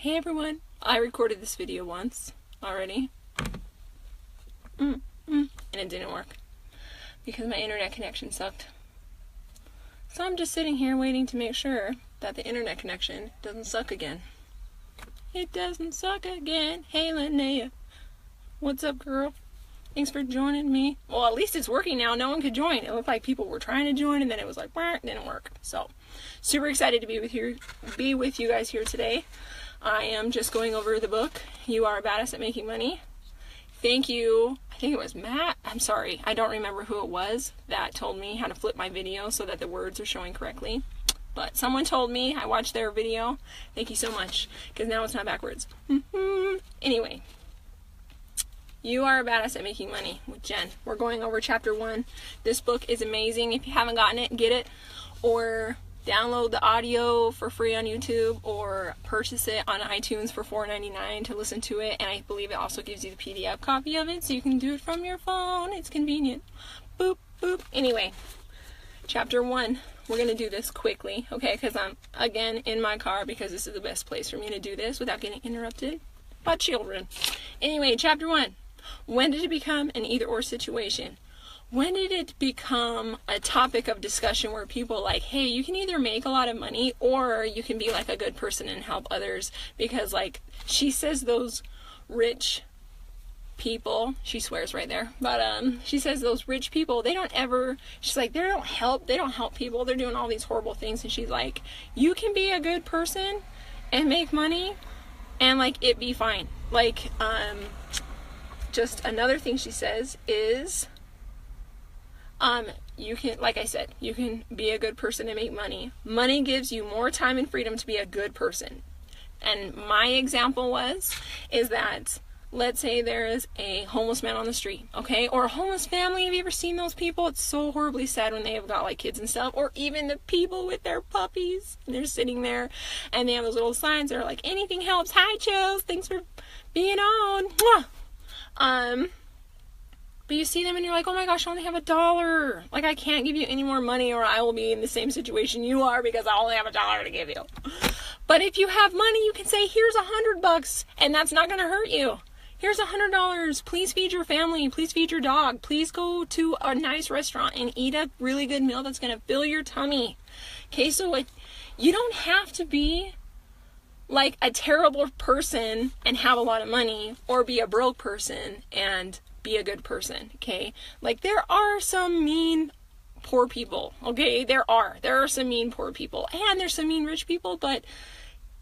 Hey everyone, I recorded this video once already, and it didn't work because my internet connection sucked. So I'm just sitting here waiting to make sure that the internet connection doesn't suck again. It doesn't suck again. Hey Linnea, what's up girl? Thanks for joining me. Well, at least it's working now. No one could join. It looked like people were trying to join and then it was like, it didn't work. So super excited to be with you guys here today. I am just going over the book, You Are a Badass at Making Money. Thank you. I think it was Matt. I'm sorry. I don't remember who it was that told me how to flip my video so that the words are showing correctly. But someone told me. I watched their video. Thank you so much. Because now it's not backwards. Anyway. You Are a Badass at Making Money with Jen. We're going over chapter 1. This book is amazing. If you haven't gotten it, get it. Or download the audio for free on YouTube, or purchase it on iTunes for $4.99 to listen to it. And I believe it also gives you the PDF copy of it, so you can do it from your phone. It's convenient. Boop, boop. Anyway, chapter 1. We're going to do this quickly, okay? Because I'm, again, in my car, because this is the best place for me to do this without getting interrupted by children. Anyway, chapter 1. When did it become an either-or situation? When did it become a topic of discussion where people like, hey, you can either make a lot of money or you can be like a good person and help others? Because like she says those rich people, she swears right there, but she says those rich people, she's like, they don't help people, they're doing all these horrible things. And she's like, you can be a good person and make money and like it be fine. Like just another thing she says is you can, like I said, you can be a good person and make money. Money gives you more time and freedom to be a good person. And my example is that, let's say there is a homeless man on the street, okay? Or a homeless family. Have you ever seen those people? It's so horribly sad when they have got like kids and stuff. Or even the people with their puppies. They're sitting there and they have those little signs that are like, anything helps. Hi, Chills. Thanks for being on. Mwah. But you see them and you're like, oh my gosh, I only have $1. Like, I can't give you any more money or I will be in the same situation you are because I only have $1 to give you. But if you have money, you can say, here's $100 and that's not going to hurt you. Here's $100. Please feed your family. Please feed your dog. Please go to a nice restaurant and eat a really good meal that's going to fill your tummy. Okay, so you don't have to be like a terrible person and have a lot of money, or be a broke person and be a good person, okay? Like, there are some mean poor people, okay? There are some mean poor people, and there's some mean rich people, but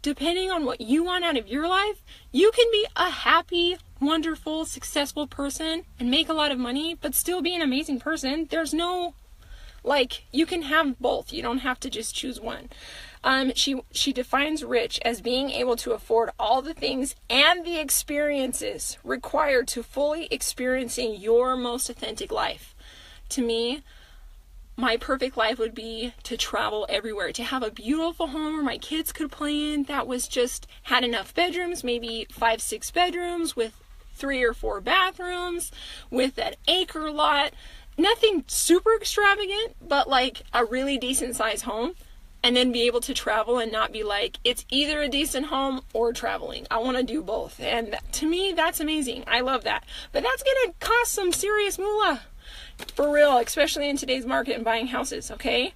depending on what you want out of your life, you can be a happy, wonderful, successful person and make a lot of money, but still be an amazing person. There's no, like, you can have both. You don't have to just choose one. She defines rich as being able to afford all the things and the experiences required to fully experiencing your most authentic life. To me, my perfect life would be to travel everywhere, to have a beautiful home where my kids could play in, that was just had enough bedrooms, maybe 5-6 bedrooms with 3 or 4 bathrooms, with an acre lot. Nothing super extravagant, but like a really decent sized home. And then be able to travel and not be like, it's either a decent home or traveling. I want to do both. And to me, that's amazing. I love that. But that's going to cost some serious moolah. For real, especially in today's market and buying houses, okay?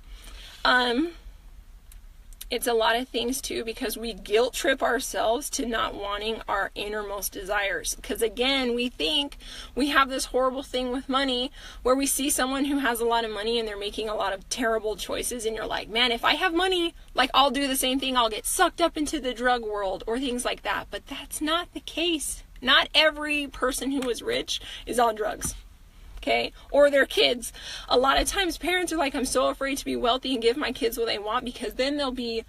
It's a lot of things too, because we guilt trip ourselves to not wanting our innermost desires. Because again, we think we have this horrible thing with money where we see someone who has a lot of money and they're making a lot of terrible choices, and you're like, man, if I have money, like, I'll do the same thing. I'll get sucked up into the drug world or things like that. But that's not the case. Not every person who is rich is on drugs. Okay, or their kids. A lot of times parents are like, I'm so afraid to be wealthy and give my kids what they want, because then they'll be,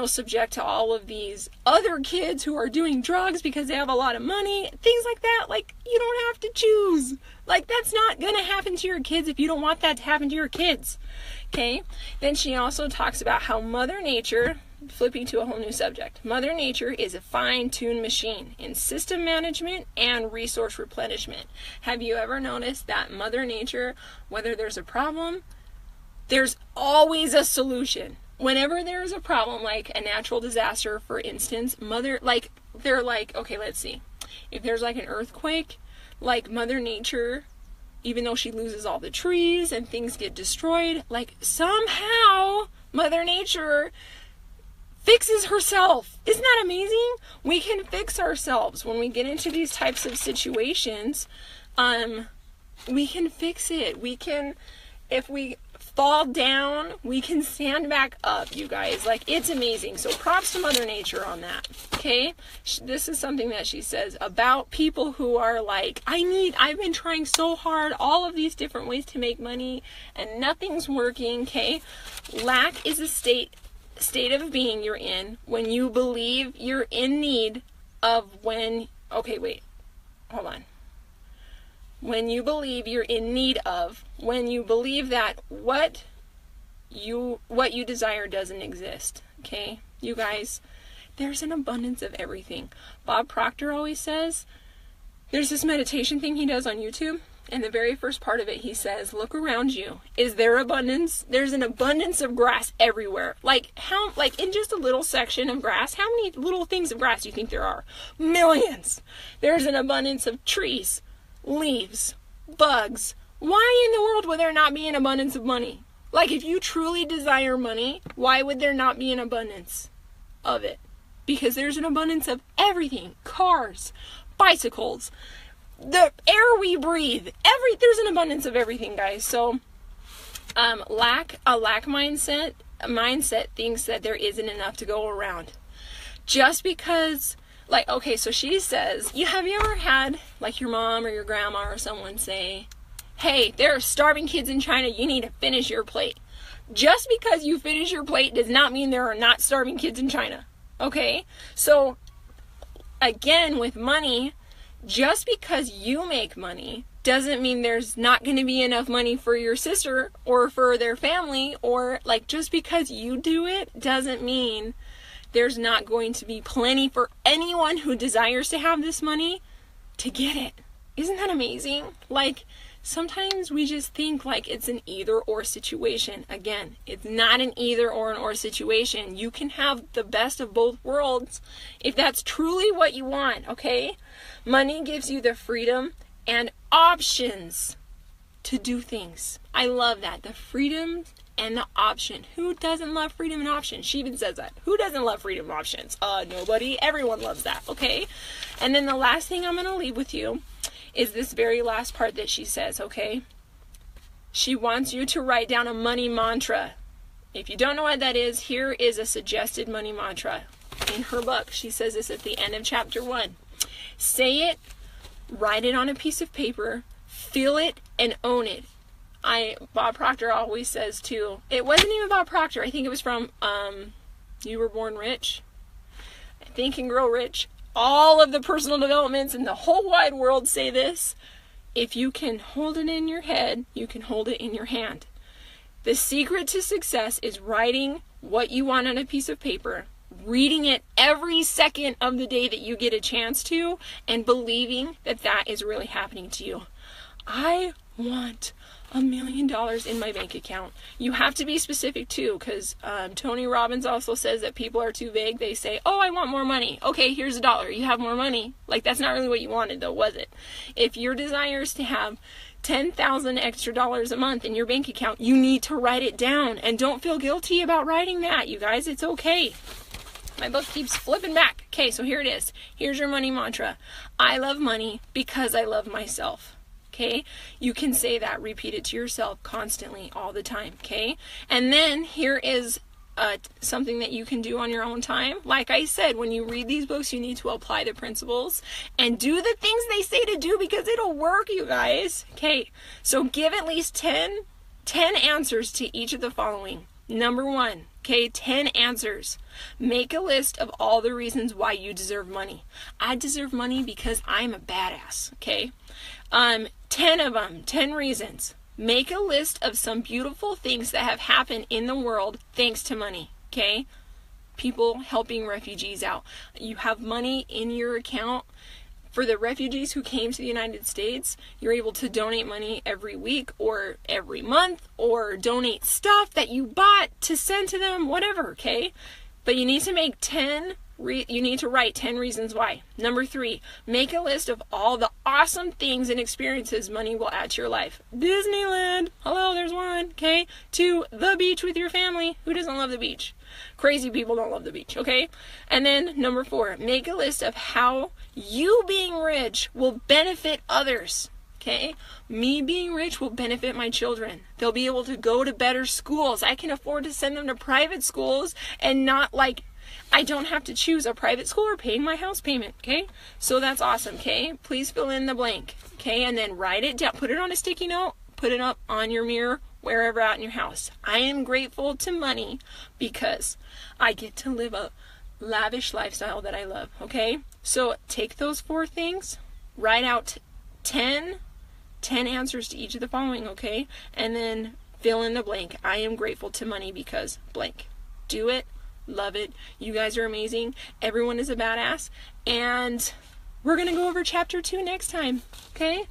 subject to all of these other kids who are doing drugs because they have a lot of money, things like that. Like, you don't have to choose. Like, that's not gonna happen to your kids if you don't want that to happen to your kids. Okay, then she also talks about how Mother Nature, flipping to a whole new subject, Mother Nature is a fine-tuned machine in system management and resource replenishment. Have you ever noticed that Mother Nature, whether there's a problem, there's always a solution. whenever there's a problem, like a natural disaster, for instance, they're like, okay, let's see. If there's like an earthquake, like Mother Nature, even though she loses all the trees and things get destroyed, like somehow Mother Nature fixes herself. Isn't that amazing? We can fix ourselves when we get into these types of situations. We can fix it. We can, if we fall down, we can stand back up, you guys. Like, it's amazing. So props to Mother Nature on that. Okay? This is something that she says about people who are like, I've been trying so hard, all of these different ways to make money, and nothing's working. Okay? Lack is a state of being you're in when you believe you're in need of when you believe you're in need of, when you believe that what you desire doesn't exist. Okay, you guys, there's an abundance of everything. Bob Proctor always says, there's this meditation thing he does on YouTube, and the very first part of it, he says, look around you. Is there abundance? There's an abundance of grass everywhere. Like in just a little section of grass, how many little things of grass do you think there are? Millions. There's an abundance of trees, leaves, bugs. Why in the world would there not be an abundance of money? Like, if you truly desire money, why would there not be an abundance of it? Because there's an abundance of everything. Cars, bicycles, the air we breathe, there's an abundance of everything, guys. So a lack mindset thinks that there isn't enough to go around. Just because, like, okay, so she says, have you ever had, like, your mom or your grandma or someone say, hey, there are starving kids in China, you need to finish your plate. Just because you finish your plate does not mean there are not starving kids in China. Okay? So, again, with money, just because you make money doesn't mean there's not going to be enough money for your sister or for their family, or, like, just because you do it doesn't mean there's not going to be plenty for anyone who desires to have this money to get it. Isn't that amazing? Like, sometimes we just think like it's an either or situation. Again, it's not an either or situation. You can have the best of both worlds if that's truly what you want, okay? Money gives you the freedom and options to do things. I love that. The freedom and the option. Who doesn't love freedom and options? She even says that. Who doesn't love freedom and options? Nobody. Everyone loves that, okay? And then the last thing I'm going to leave with you is this very last part that she says, okay? She wants you to write down a money mantra. If you don't know what that is, here is a suggested money mantra. In her book, she says this at the end of chapter 1. Say it, write it on a piece of paper, feel it, and own it. Bob Proctor always says too, it wasn't even Bob Proctor, I think it was from You Were Born Rich, Think and Grow Rich. All of the personal developments in the whole wide world say this. If you can hold it in your head, you can hold it in your hand. The secret to success is writing what you want on a piece of paper, reading it every second of the day that you get a chance to, and believing that that is really happening to you. I want $1 million in my bank account. You have to be specific too, because Tony Robbins also says that people are too vague. They say, oh, I want more money. Okay, here's $1. You have more money. Like, that's not really what you wanted though, was it? If your desire is to have $10,000 extra dollars a month in your bank account, you need to write it down, and don't feel guilty about writing that, you guys. It's okay. My book keeps flipping back. Okay, so here it is. Here's your money mantra. I love money because I love myself. Okay, you can say that, repeat it to yourself constantly, all the time, okay? And then here is something that you can do on your own time. Like I said, when you read these books, you need to apply the principles and do the things they say to do, because it'll work, you guys. Okay, so give at least 10 answers to each of the following. Number 1, okay, 10 answers. Make a list of all the reasons why you deserve money. I deserve money because I'm a badass, okay? 10 of them, 10 reasons. Make a list of some beautiful things that have happened in the world thanks to money, okay? People helping refugees out. You have money in your account For the refugees who came to the United States, you're able to donate money every week or every month, or donate stuff that you bought to send to them, whatever, okay? But you need to make you need to write 10 reasons why. Number 3, make a list of all the awesome things and experiences money will add to your life. Disneyland, hello, there's one, okay? 2, the beach with your family. Who doesn't love the beach? Crazy people don't love the beach, okay? And then number 4, make a list of how you being rich will benefit others. Okay? Me being rich will benefit my children. They'll be able to go to better schools. I can afford to send them to private schools and not like I don't have to choose a private school or paying my house payment. Okay? So that's awesome. Okay? Please fill in the blank. Okay? And then write it down. Put it on a sticky note. Put it up on your mirror, wherever out in your house. I am grateful to money because I get to live a lavish lifestyle that I love. Okay? So take those 4 things. Write out 10 answers to each of the following, okay? And then fill in the blank. I am grateful to money because blank. Do it. Love it. You guys are amazing. Everyone is a badass. And we're going to go over chapter 2 next time, okay?